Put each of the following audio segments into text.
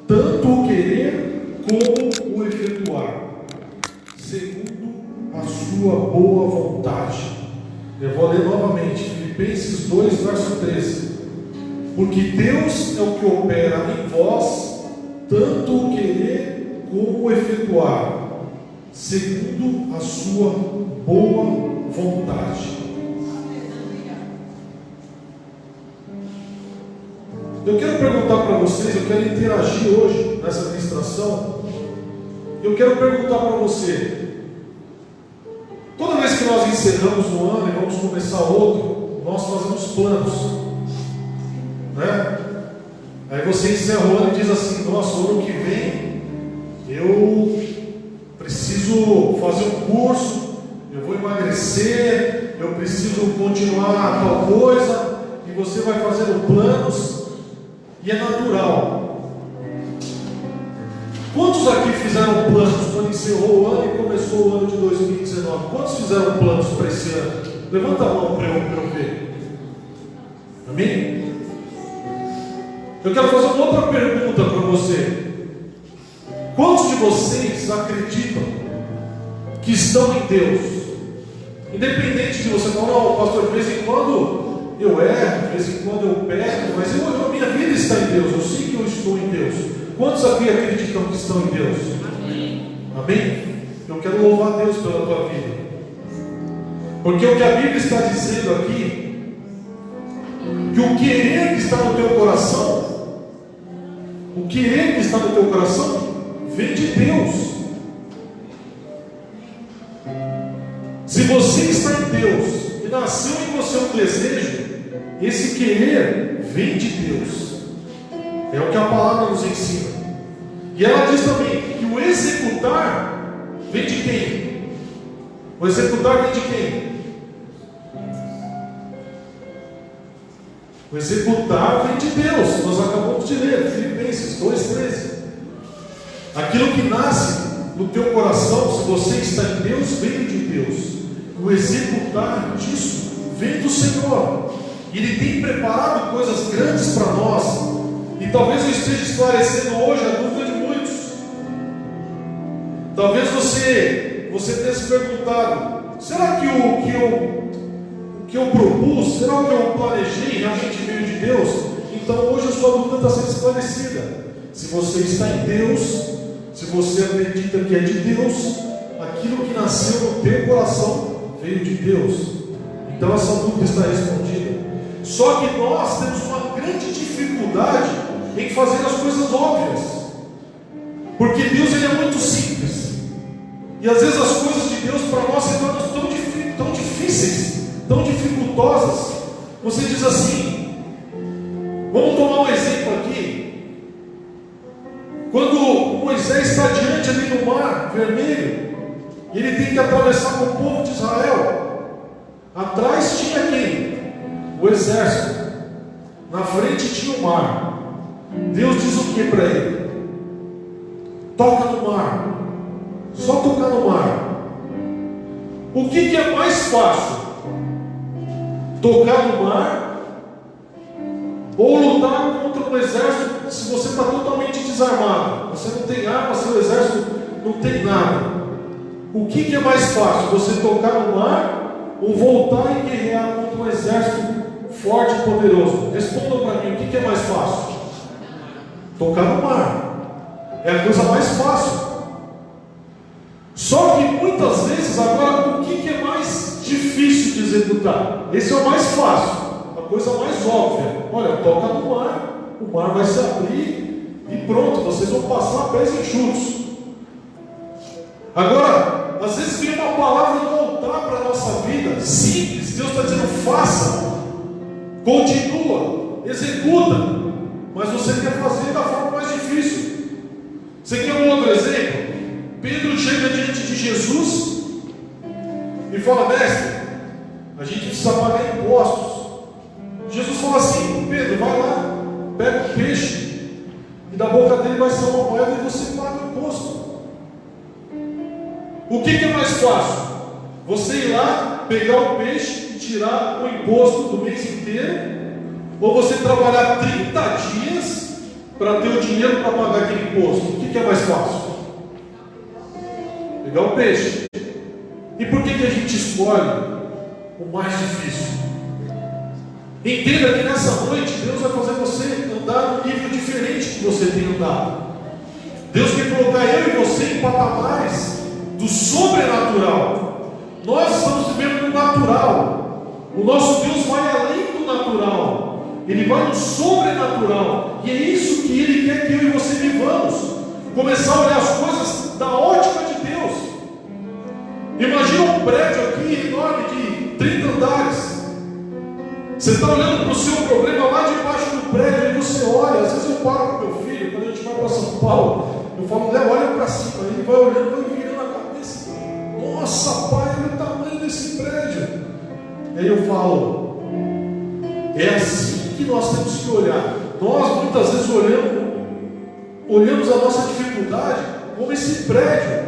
tanto o querer como o efetuar, segundo a sua boa vontade. Eu vou ler novamente, Filipenses 2, verso 13. Porque Deus é o que opera em vós, tanto o querer como o efetuar, segundo a sua boa vontade. Eu quero perguntar para vocês, eu quero interagir hoje nessa ministração. Eu quero perguntar para você: toda vez que nós encerramos um ano e vamos começar outro, nós fazemos planos, né? Aí você encerra o ano e diz assim: nossa, o ano que vem eu preciso fazer um curso, eu vou emagrecer, eu preciso continuar tal coisa, e você vai fazendo planos, e é natural. Quantos aqui fizeram planos quando encerrou o ano e começou o ano de 2019? Quantos fizeram planos para esse ano? Levanta a mão para eu ver. Amém? Eu quero fazer uma outra pergunta para você. Quantos de vocês acreditam que estão em Deus? Independente de você falar: não, pastor, de vez em quando eu erro, de vez em quando eu peco, mas a minha vida está em Deus, eu sei que eu estou em Deus. Quantos aqui acreditam que estão em Deus? Amém? Amém? Eu quero louvar a Deus pela tua vida, porque o que a Bíblia está dizendo aqui, que o querer que está no teu coração, o querer que está no teu coração, vem de Deus. Se você está em Deus e nasceu em você um desejo, esse querer vem de Deus. É o que a palavra nos ensina. E ela diz também que o executar vem de quem? O executar vem de quem? O executar vem de Deus. Nós acabamos de ler, Filipenses 2,13. Aquilo que nasce no teu coração, se você está em Deus, vem de Deus. O executar disso vem do Senhor. Ele tem preparado coisas grandes para nós. E talvez eu esteja esclarecendo hoje a dúvida de muitos. Talvez você tenha se perguntado: será que o que eu propus, será que eu planejei realmente veio de Deus? Então hoje a sua dúvida está sendo esclarecida. Se você está em Deus, se você acredita que é de Deus, aquilo que nasceu no teu coração veio de Deus. Então essa dúvida está respondida. Só que nós temos uma grande dificuldade em fazer as coisas óbvias, porque Deus ele é muito simples, e às vezes as coisas de Deus para nós se tornam tão difíceis, tão dificultosas. Você diz assim, vamos tomar um exemplo aqui. Quando Moisés está diante ali no mar vermelho, e ele tem que atravessar com o povo de Israel, atrás tinha quem? O exército, na frente tinha o mar. Deus diz o que para ele? Toca no mar, só tocar no mar. O que é mais fácil? Tocar no mar ou lutar contra um exército se você está totalmente desarmado? Você não tem arma, seu exército não tem nada. O que é mais fácil? Você tocar no mar ou voltar e guerrear contra um exército forte e poderoso? Responda para mim, o que é mais fácil? Tocar no mar. É a coisa mais fácil. Só que muitas vezes, agora, o que é mais difícil de executar? Esse é o mais fácil, a coisa mais óbvia. Olha, toca no mar, o mar vai se abrir e pronto, vocês vão passar pés enxutos. Agora, às vezes vem uma palavra voltar para a nossa vida, simples. Deus está dizendo: faça, continua, executa. Mas você quer fazer da forma mais difícil. Você quer um outro exemplo? Pedro chega diante de Jesus e fala: mestre, a gente precisa pagar impostos. Jesus fala assim: Pedro, vai lá, pega um peixe, e da boca dele vai sair uma moeda e você paga o imposto. O que é mais fácil? Você ir lá, pegar o peixe e tirar o imposto do mês inteiro? Ou você trabalhar 30 dias para ter o dinheiro para pagar aquele imposto? O que é mais fácil? Pegar o peixe. E por que a gente escolhe o mais difícil? Entenda que nessa noite Deus vai fazer você andar num nível diferente que você tem andado. Deus quer colocar eu e você em patamares do sobrenatural. Nós estamos vivendo no natural. O nosso Deus vai além do natural. Ele vai no sobrenatural. E é isso que Ele quer que eu e você vivamos. Começar a olhar as coisas da ótica de Deus. Imagina um prédio aqui enorme de 30 andares. Você está olhando para o seu problema lá debaixo do prédio e você olha. Às vezes eu paro com meu filho, quando a gente vai para São Paulo, eu falo, Léo, olha para cima. Ele vai olhando, vai virando a cabeça. Nossa, pai, olha o tamanho desse prédio. Aí eu falo, é assim que nós temos que olhar. Nós muitas vezes olhamos a nossa dificuldade como esse prédio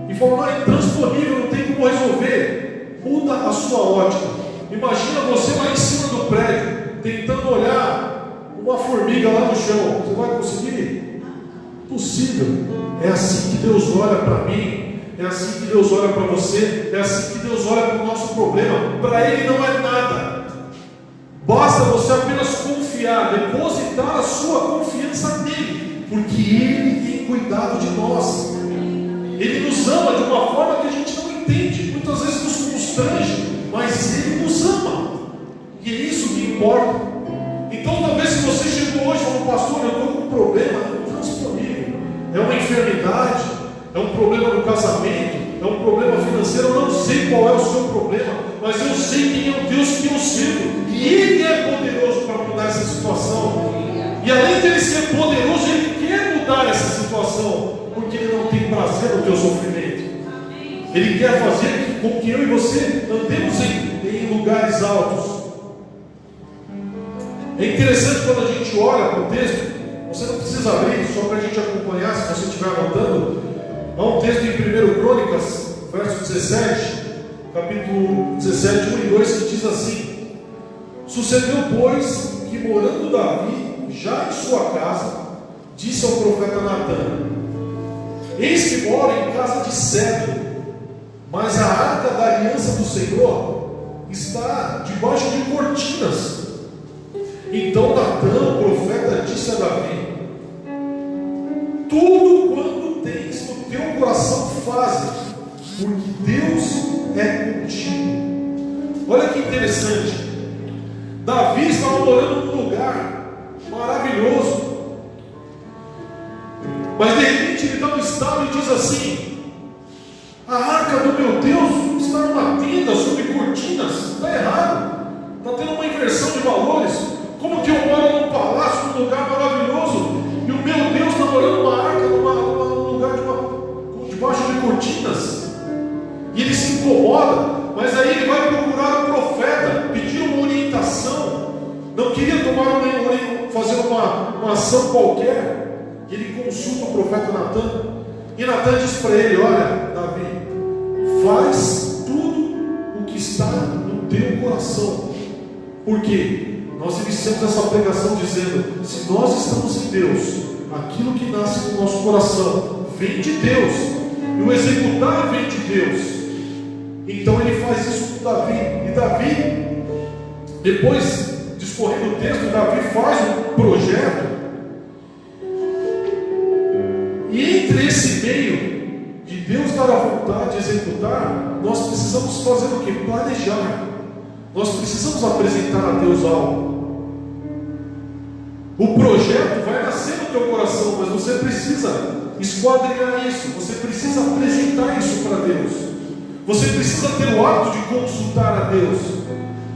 e falamos, não, é intransponível, não tem como resolver. Muda a sua ótica. Imagina você lá em cima do prédio, tentando olhar uma formiga lá no chão. Você vai conseguir? Possível. É assim que Deus olha para mim. É assim que Deus olha para você. É assim que Deus olha para o nosso problema. Para Ele não é nada. Basta você apenas confiar, depositar a sua confiança nele, porque Ele tem cuidado de nós. Ele nos ama de uma forma que a gente não entende, muitas vezes nos constrange, mas Ele nos ama, e é isso que importa. Então talvez se você chegou hoje e falou, pastor, eu estou com um problema intransponível, é uma enfermidade, é um problema no casamento, é um problema financeiro, eu não sei qual é o seu problema, mas eu sei quem é o Deus que eu sirvo, e Ele é poderoso para mudar essa situação. E além de Ele ser poderoso, Ele quer mudar essa situação, porque Ele não tem prazer no teu sofrimento. Ele quer fazer com que eu e você andemos em lugares altos. É interessante quando a gente olha para o texto, você não precisa abrir, só para a gente acompanhar, se você estiver anotando. Há um texto em 1 Crônicas, verso 17, capítulo 17, 1 e 2, que diz assim: sucedeu, pois, que morando Davi, já em sua casa, disse ao profeta Natã: eis que moro em casa de cedro, mas a arca da aliança do Senhor está debaixo de cortinas. Então Natã, o profeta, disse a Davi: tudo quanto tens no teu coração faze, porque Deus é contigo. Olha que interessante. Davi estava morando num lugar maravilhoso, mas de repente ele dá um estalo e diz assim: a arca do meu Deus está numa tenda sob cortinas. Está errado, está tendo uma inversão de valores. Como que eu moro num palácio, num lugar maravilhoso, e o meu Deus está morando numa arca, num lugar debaixo de cortinas? E ele se incomoda, mas aí ele vai procurar um profeta, pedir uma orientação. Não queria fazer uma ação qualquer. E ele consulta o profeta Natã. E Natã diz para ele: olha, Davi, faz tudo o que está no teu coração. Por quê? Nós iniciamos essa pregação dizendo: se nós estamos em Deus, aquilo que nasce no nosso coração vem de Deus, e o executar vem de Deus. Então ele faz isso com Davi. E Davi, depois, discorrendo o texto, Davi faz um projeto. E entre esse meio de Deus dar a vontade de executar, nós precisamos fazer o que? Planejar. Nós precisamos apresentar a Deus algo. O projeto vai nascer no teu coração, mas você precisa esquadrinhar isso. Você precisa apresentar isso para Deus. Você precisa ter o hábito de consultar a Deus.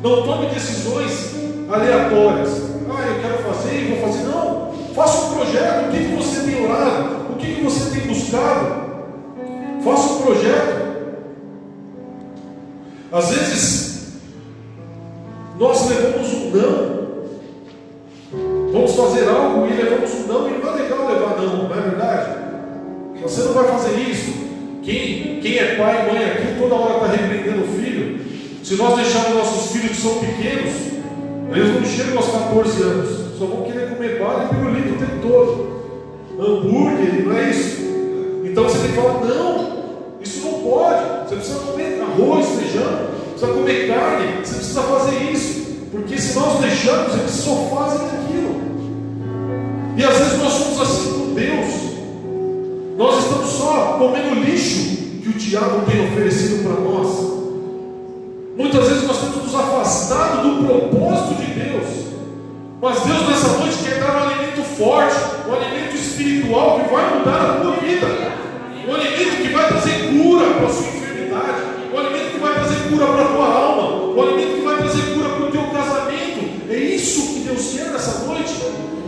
Não tome decisões aleatórias. Eu quero fazer e vou fazer. Não, faça um projeto. O que você tem orado? O que você tem buscado? Faça um projeto. Às vezes nós levamos um não. Vamos fazer algo e levamos um não, e não é legal levar não, não é verdade? Você não vai fazer isso. Quem é pai e mãe aqui toda hora está repreendendo o filho. Se nós deixarmos nossos filhos que são pequenos, eles não chegam aos 14 anos, só vão querer comer bala e pirulito o tempo todo. Hambúrguer, não é isso? Então você tem que falar, não, isso não pode. Você precisa comer arroz, feijão, precisa comer carne, você precisa fazer isso. Porque se nós deixarmos, eles só fazem aquilo. E às vezes nós somos assim com Deus. Nós estamos só comendo lixo que o diabo tem oferecido para nós. Muitas vezes nós temos nos afastado do propósito de Deus. Mas Deus nessa noite quer dar um alimento forte, um alimento espiritual que vai mudar a tua vida. Um alimento que vai trazer cura para a sua enfermidade. Um alimento que vai trazer cura para a tua alma. Um alimento que vai trazer cura para o teu casamento. É isso que Deus quer nessa noite.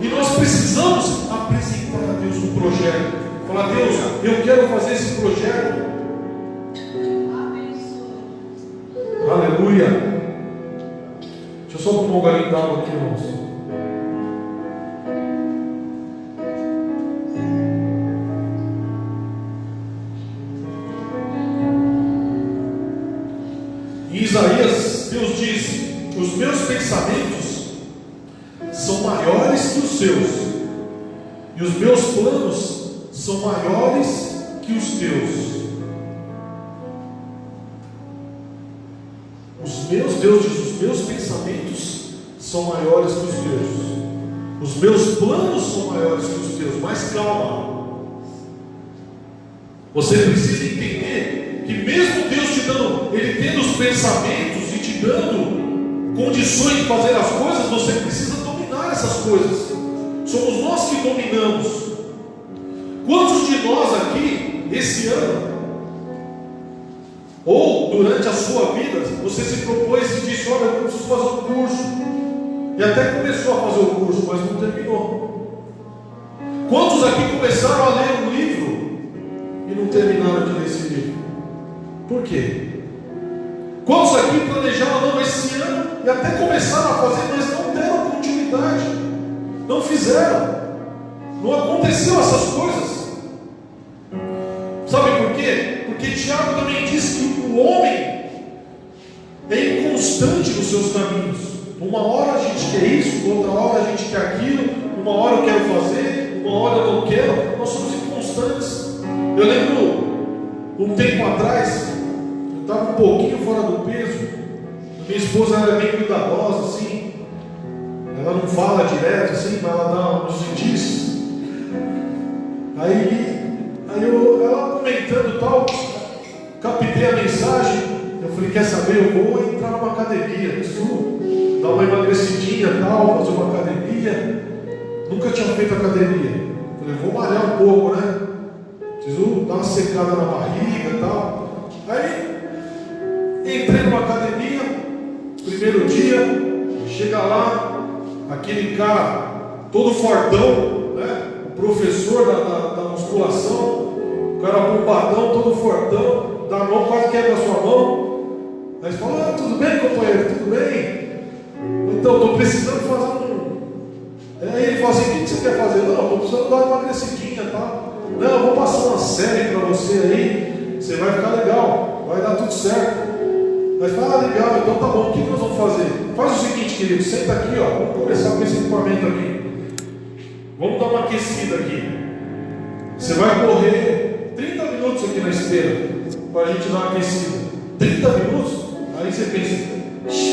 E nós precisamos apresentar a Deus um projeto. Falar, Deus, eu quero fazer esse projeto. Aleluia. Deixa eu só tomar um galinho d'água aqui, irmãos. Em Isaías, Deus diz: os meus pensamentos são maiores que os seus, e os meus planos são maiores que os teus. Deus diz: os meus pensamentos são maiores que os teus, os meus planos são maiores que os teus. Mas calma, você precisa entender que mesmo Deus te dando, Ele tendo os pensamentos e te dando condições de fazer as coisas, você precisa dominar essas coisas. Somos nós que dominamos. Quantos de nós aqui, esse ano, ou durante a sua vida, você se propôs e disse: olha, eu preciso fazer um curso, e até começou a fazer o curso, mas não terminou? Quantos aqui começaram a ler um livro e não terminaram de ler esse livro? Por quê? Quantos aqui planejaram não esse ano e até começaram a fazer, mas não deram continuidade, não fizeram, não aconteceu essas coisas? Sabe por quê? Porque Tiago também diz que o homem é inconstante nos seus caminhos. Uma hora a gente quer isso, outra hora a gente quer aquilo, uma hora eu quero fazer, uma hora eu não quero. Nós somos inconstantes. Eu lembro, um tempo atrás, eu estava um pouquinho fora do peso. Minha esposa era bem cuidadosa, assim. Ela não fala direto, assim, mas ela dá uns indícios. Ela comentando tal, captei a mensagem. Eu falei: quer saber, eu vou entrar numa academia, preciso dar uma emagrecidinha tal, fazer uma academia. Nunca tinha feito academia. Eu falei: vou malhar um pouco, né? Preciso dar uma secada na barriga e tal. Aí entrei numa academia, primeiro dia, chega lá, aquele cara todo fortão, né? O professor da musculação, o cara bombadão, todo fortão, da mão quase quebra a sua mão. Aí você fala: ah, tudo bem, companheiro, tudo bem? Então, estou precisando fazer um. Aí ele fala assim: o que você quer fazer? Não, estou precisando dar uma emagrecidinha, tá? Não, eu vou passar uma série para você aí, você vai ficar legal, vai dar tudo certo. Aí fala: ah, legal, então tá bom, o que nós vamos fazer? Faz o seguinte, querido, senta aqui, ó, vamos começar com esse equipamento aqui. Vamos dar uma aquecida aqui. Você vai correr 30 minutos aqui na esteira, para a gente dar uma aquecida. 30 minutos? Aí você pensa: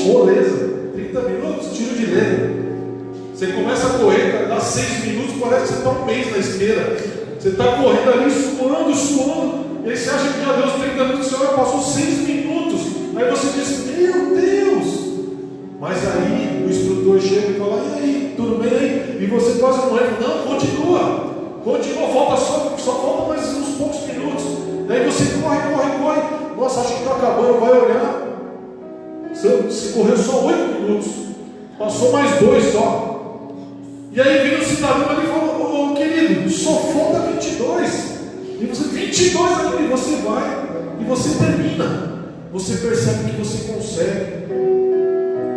moleza, 30 minutos, tiro de letra. Você começa a correr, dá 6 minutos, parece que você está um mês na esteira. Você está correndo ali, suando, e aí você acha que já deu os 30 minutos, você olha, passou 6 minutos. Aí você diz: meu Deus! Mas aí o instrutor chega e fala: e aí, tudo bem? E você quase morre. Não, continua, falta só falta mais uns poucos minutos. Daí você corre. Nossa, acho que está acabando, vai olhar. Você correu só 8 minutos, passou mais 2 só. E aí vem o cidadão ali e fala: ô querido, só falta 22. E você, 22 ali, e você vai, e você termina. Você percebe que você consegue.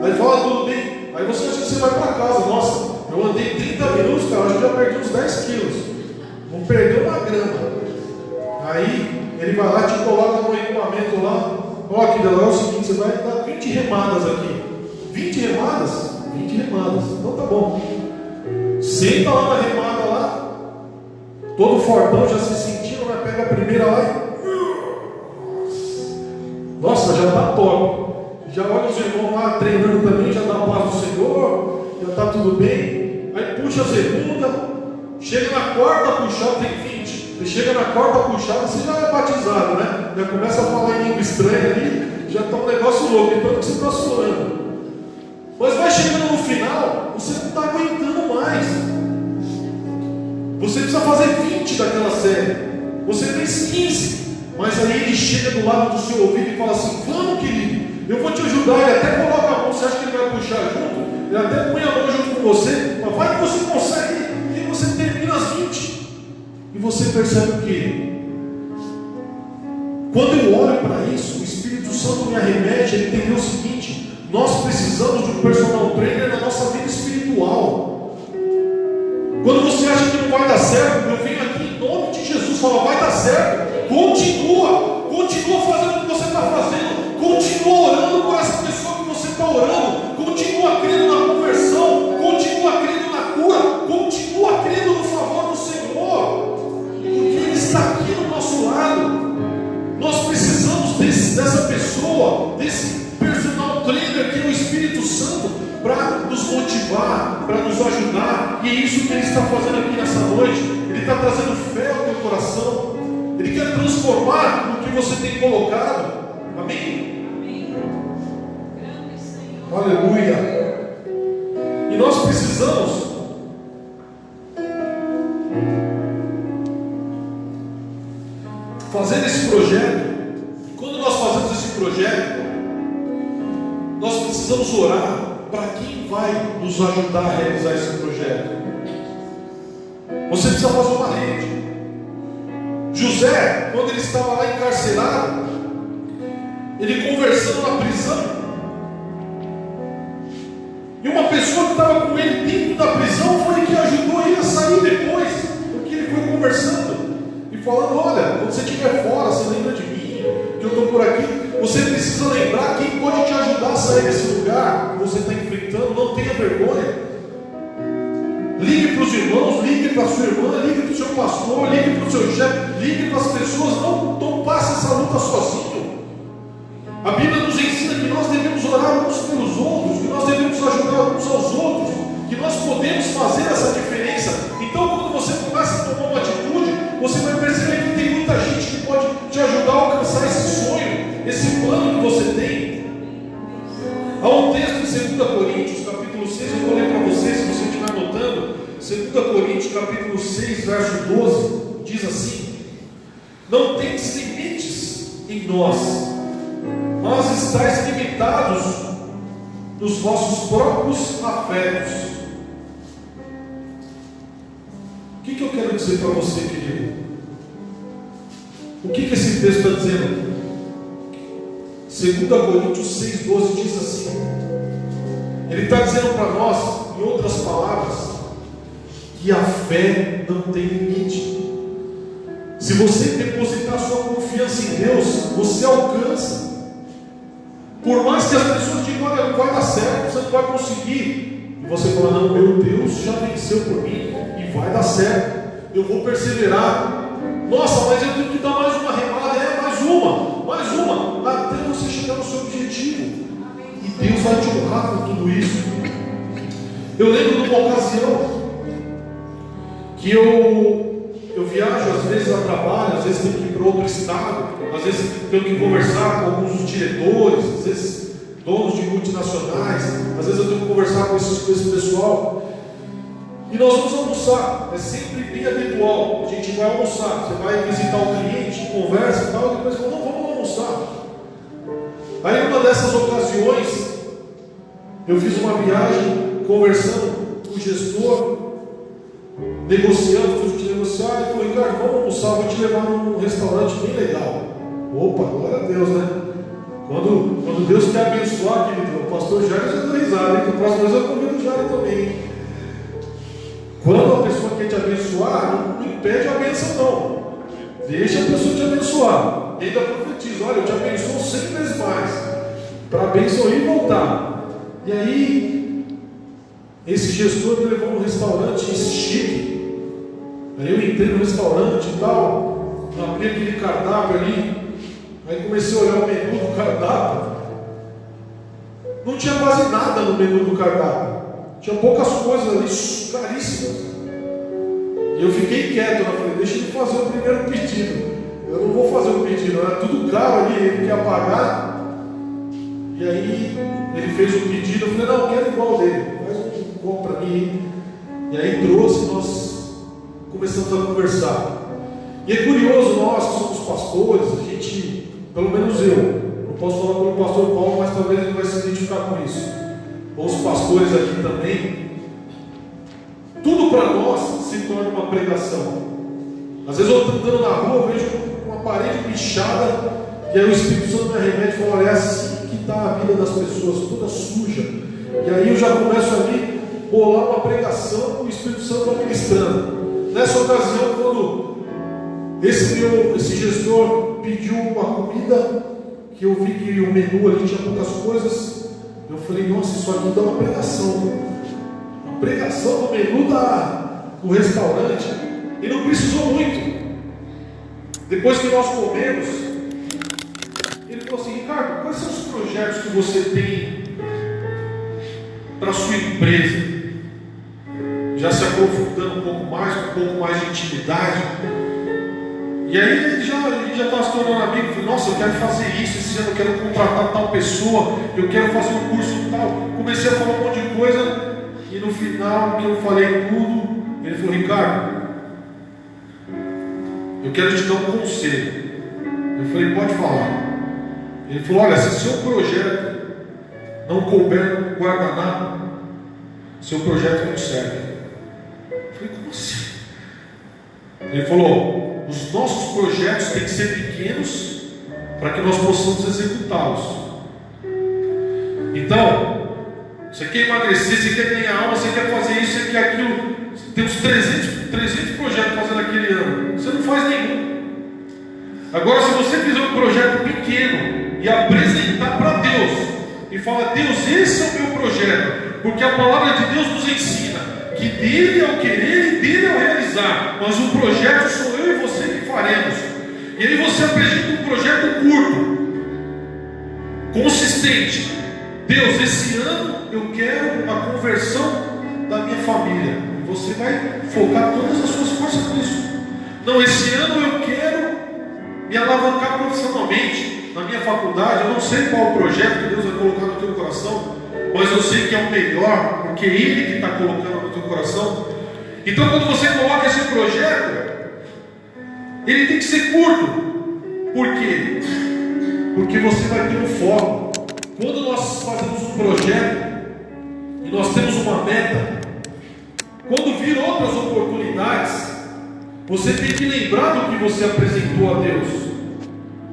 Aí fala: tudo bem. Aí você acha que você vai para casa. Nossa, eu andei 30 minutos, cara, acho que já perdi uns 10 quilos. Não perdeu uma grama. Aí ele vai lá, te coloca no equipamento lá. Ó, aqui, é o seguinte: você vai dar 20 remadas aqui. 20 remadas? 20 remadas. Então tá bom. Senta lá na remada lá, todo fortão, já se sentindo, né? Pega a primeira lá e... Nossa, já está top. Já olha os irmãos lá treinando também, já dá a paz do Senhor, já está tudo bem. Aí puxa a segunda, chega na quarta puxada, tem 20. Você chega na quarta puxada, você já é batizado, né? Já começa a falar em língua estranha ali, já está um negócio louco, então que você está suando. Mas vai chegando no final, você não está aguentando mais. Você precisa fazer 20 daquela série. Você fez 15. Mas aí ele chega do lado do seu ouvido e fala assim: vamos, querido, eu vou te ajudar. Ele até coloca a mão, você acha que ele vai puxar junto? Ele até põe a mão junto com você, mas vai que você consegue. E você termina as 20. E você percebe o quê? Quando eu olho para isso, o Espírito Santo me arremete, ele entendeu o seguinte: nós precisamos de um personal trainer na nossa vida espiritual. Quando você acha que não vai dar certo, eu venho aqui em nome de Jesus falar: vai dar certo. Continua fazendo o que você está fazendo, continua orando por essa pessoa que você está orando, continua crendo na conversão, continua crendo na cura, continua crendo no favor do Senhor, porque Ele está aqui do nosso lado. Nós precisamos dessa pessoa, desse personal trainer que é o Espírito Santo, para nos motivar, para nos ajudar. E é isso que Ele está fazendo aqui nessa noite. Ele está trazendo fé ao teu coração. Ele quer transformar o que você tem colocado. Amém? Amém. Aleluia. E nós precisamos fazer esse projeto. Quando nós fazemos esse projeto, nós precisamos orar para quem vai nos ajudar a realizar esse projeto. Você precisa fazer uma rede. José, quando ele estava lá encarcerado, ele conversando na prisão, e uma pessoa que estava com ele dentro da prisão foi que ajudou ele a sair depois, porque ele foi conversando e falando: olha, quando você estiver fora, você lembra de mim, que eu estou por aqui. Você precisa lembrar quem pode te ajudar a sair desse lugar que você está enfrentando. Não tenha vergonha. Ligue para os irmãos, ligue para a sua irmã, ligue para o seu pastor, ligue para o seu chefe, ligue para as pessoas. Não passe essa luta sozinho. A Bíblia nos ensina que nós devemos orar uns pelos outros, que nós devemos ajudar uns aos outros, que nós podemos fazer essa diferença. Então, quando você começa a tomar uma atitude, você vai perceber que tem muita gente que pode te ajudar a alcançar esse sonho, esse plano que você tem. Há um texto em 2 Coríntios, capítulo 6, eu vou ler para você, se você estiver anotando. 2 Coríntios, capítulo 6, verso 12, diz assim: não tendes limites em nós, mas estáis limitados nos vossos próprios afetos. O que eu quero dizer para você, querido? O que esse texto está dizendo? 2 Coríntios 6, 12 diz assim: ele está dizendo para nós, em outras palavras, que a fé não tem limite. Se você depositar sua confiança em Deus, você alcança. Por mais que as pessoas digam: olha, não vai dar certo, você não vai conseguir, e você fala: não, meu Deus já venceu por mim e vai dar certo, eu vou perseverar. Nossa, mas eu tenho que dar mais uma remada, mais uma, até você chegar no seu objetivo. E Deus vai te honrar com tudo isso. Eu lembro de uma ocasião que eu viajo às vezes a trabalho, às vezes tenho que ir para outro estado, às vezes tenho que conversar com alguns dos diretores, às vezes donos de multinacionais, às vezes eu tenho que conversar com esse pessoal. E nós vamos almoçar, é sempre bem habitual. A gente vai almoçar, você vai visitar o cliente, conversa e tal, e depois fala: não, vamos almoçar. Aí, numa dessas ocasiões, eu fiz uma viagem conversando com o gestor, negociando, fui te negociar, e falei: Ricardo, vamos almoçar, vou te levar num restaurante bem legal. Opa, glória a Deus, né? Quando Deus quer abençoar, querido, o pastor Jair já deu risada, hein? Que o próximo vez eu convido o Jair também. Quando a pessoa quer te abençoar, não impede a bênção, não. Deixa a pessoa te abençoar. E ainda profetiza: olha, eu te abençoo 100 vezes mais, para a bênção ir e voltar. E aí, esse gestor me levou num restaurante chique. Aí eu entrei no restaurante e tal, abri aquele cardápio ali, aí comecei a olhar o menu do cardápio. Não tinha quase nada no menu do cardápio. Tinha poucas coisas ali, caríssimas. E eu fiquei quieto, eu falei, deixa ele fazer o primeiro pedido. Eu não vou fazer o pedido, era tudo caro ali, ele quer pagar. E aí ele fez o pedido, eu falei, não, eu quero igual dele, faz um bom para mim. E aí trouxe, nós começamos a conversar. E é curioso, nós que somos pastores, a gente, pelo menos eu, não posso falar pelo pastor Paulo, mas talvez ele vai se identificar com isso. Ou os pastores aqui também. Tudo para nós se torna uma pregação. Às vezes eu estou andando na rua, vejo uma parede pichada, e aí o Espírito Santo me arremete e fala, olha, é assim que está a vida das pessoas, toda suja. E aí eu já começo ali a bolar uma pregação, o Espírito Santo vai ministrando. Nessa ocasião, quando esse gestor pediu uma comida, que eu vi que o menu ali tinha poucas coisas, eu falei, nossa, isso aqui dá uma pregação. Uma pregação do menu do restaurante. E não precisou muito. Depois que nós comemos, ele falou assim, Ricardo, quais são os projetos que você tem para a sua empresa? Já se aprofundando um pouco mais de intimidade. E aí ele já estava se tornando amigo. Eu falei, nossa, eu quero fazer isso esse ano, eu quero contratar tal pessoa, eu quero fazer um curso tal. Comecei a falar um monte de coisa, e no final, que eu falei tudo, ele falou, Ricardo, eu quero te dar um conselho. Eu falei, pode falar. Ele falou, olha, se seu projeto não couber no guardanapo, seu projeto não serve. Eu falei, como assim? Ele falou, os nossos projetos têm que ser pequenos para que nós possamos executá-los. Então, você quer emagrecer, você quer ganhar alma, você quer fazer isso, você quer aquilo. Tem uns 300 projetos fazendo aquele ano. Você não faz nenhum. Agora, se você fizer um projeto pequeno e apresentar para Deus, e falar, Deus, esse é o meu projeto, porque a palavra de Deus nos ensina que dele é o querer e dele é o realizar, mas o projeto sou eu e você que faremos. E aí você apresenta um projeto curto, consistente. Deus, esse ano eu quero a conversão da minha família. E você vai focar todas as suas forças nisso. Não, esse ano eu quero me alavancar profissionalmente na minha faculdade. Eu não sei qual o projeto que Deus vai colocar no teu coração, mas eu sei que é o melhor, porque é Ele que está colocando no teu coração. Então, quando você coloca esse projeto, ele tem que ser curto. Por quê? Porque você vai ter um foco. Quando nós fazemos um projeto e nós temos uma meta, quando vir outras oportunidades, você tem que lembrar do que você apresentou a Deus,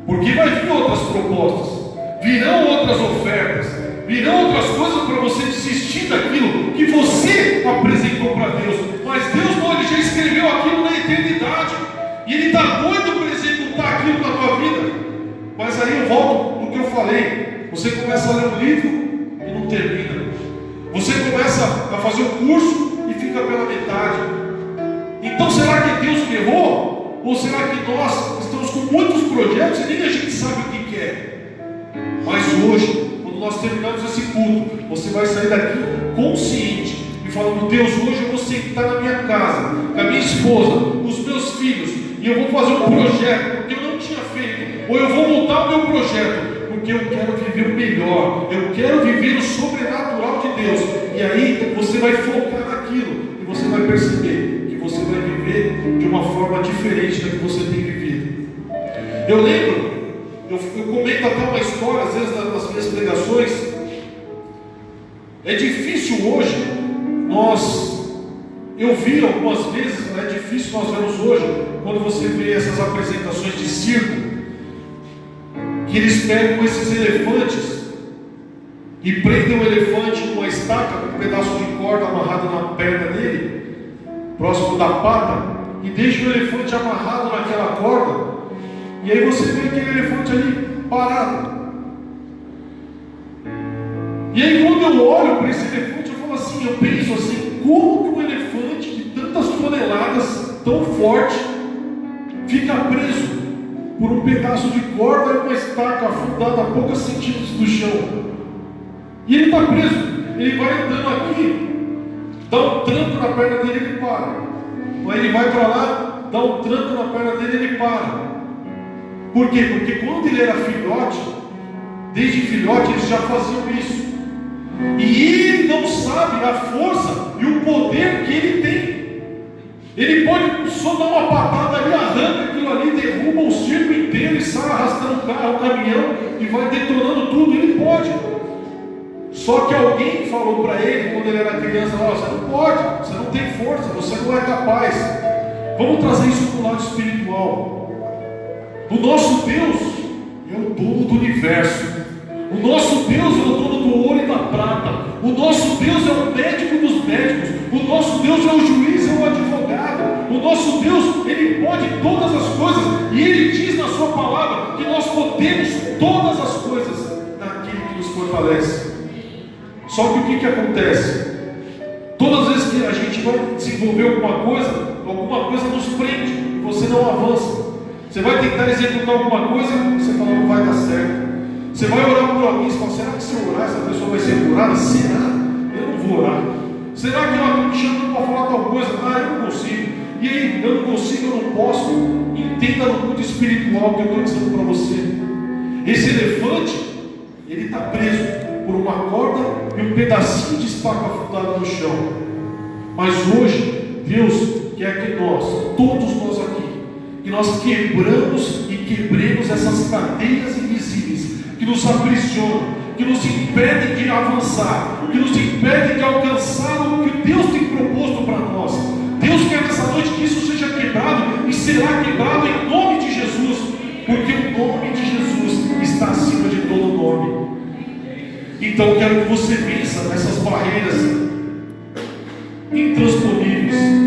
porque vai vir outras propostas, virão outras ofertas, virão outras coisas para você desistir daquilo que você apresentou para Deus. Mas Deus não, Ele já escreveu aquilo na eternidade, e Ele está doido para executar aquilo na tua vida. Mas aí eu volto no que eu falei. Você começa a ler um livro e não termina. Você começa a fazer um curso e fica pela metade. Então será que Deus que errou? Ou será que nós estamos com muitos projetos e nem a gente sabe o que quer? Mas hoje, quando nós terminamos esse culto, você vai sair daqui consciente e falando, Deus, hoje eu vou sentar na minha casa, com a minha esposa, com os meus filhos, e eu vou fazer um projeto que eu não tinha feito, ou eu vou montar o meu projeto, porque eu quero viver o melhor, eu quero viver o sobrenatural de Deus. E aí você vai focar naquilo, e você vai perceber que você vai viver de uma forma diferente da que você tem vivido. Eu lembro, eu comento até uma história, às vezes nas minhas pregações. É difícil hoje, eu vi algumas vezes, é difícil nós vermos hoje, quando você vê essas apresentações de circo, que eles pegam esses elefantes e prendem o elefante numa estaca com um pedaço de corda amarrado na perna dele, próximo da pata, e deixam o elefante amarrado naquela corda, e aí você vê aquele elefante ali parado. E aí quando eu olho para esse elefante, eu falo, falo assim, eu penso assim, como que um elefante de tantas toneladas, tão forte, fica preso por um pedaço de corda e uma estaca afundada a poucos centímetros do chão? E ele está preso, ele vai andando aqui, dá um tranco na perna dele, ele para. Aí ele vai para lá, dá um tranco na perna dele, ele para. Por quê? Porque quando ele era filhote, desde filhote eles já faziam isso. E ele não sabe a força e o poder que ele tem. Ele pode só dar uma patada ali, arranca aquilo ali, derruba o circo inteiro e sai arrastando o carro, o caminhão e vai detonando tudo. Ele pode. Só que alguém falou para ele quando ele era criança: oh, você não pode, você não tem força, você não é capaz. Vamos trazer isso para o lado espiritual. O nosso Deus é o dono do universo. O nosso Deus é o dono do ouro e da prata. O nosso Deus é o médico dos médicos. O nosso Deus é o juiz, é o advogado. O nosso Deus, Ele pode todas as coisas. E Ele diz na sua palavra que nós podemos todas as coisas naquele que nos fortalece. Só que o que acontece? Todas as vezes que a gente vai desenvolver alguma coisa nos prende, e você não avança. Você vai tentar executar alguma coisa, você fala, não vai dar certo. Você vai orar por alguém, você fala, será que se eu orar essa pessoa vai ser curada? Será? Eu não vou orar. Será que ela me chama para falar tal coisa? Eu não consigo. E aí, eu não consigo, eu não posso. Entenda no mundo espiritual que eu estou dizendo para você. Esse elefante, ele está preso por uma corda e um pedacinho de estaca afundada no chão. Mas hoje, Deus quer que nós, todos nós aqui, que nós quebramos e quebremos essas cadeias invisíveis que nos aprisionam, que nos impedem de avançar, que nos impedem de alcançar o que Deus tem proposto para nós. Deus quer nessa noite que isso seja quebrado e será quebrado em nome de Jesus, porque o nome de Jesus está acima de todo nome. Então eu quero que você vença nessas barreiras intransponíveis.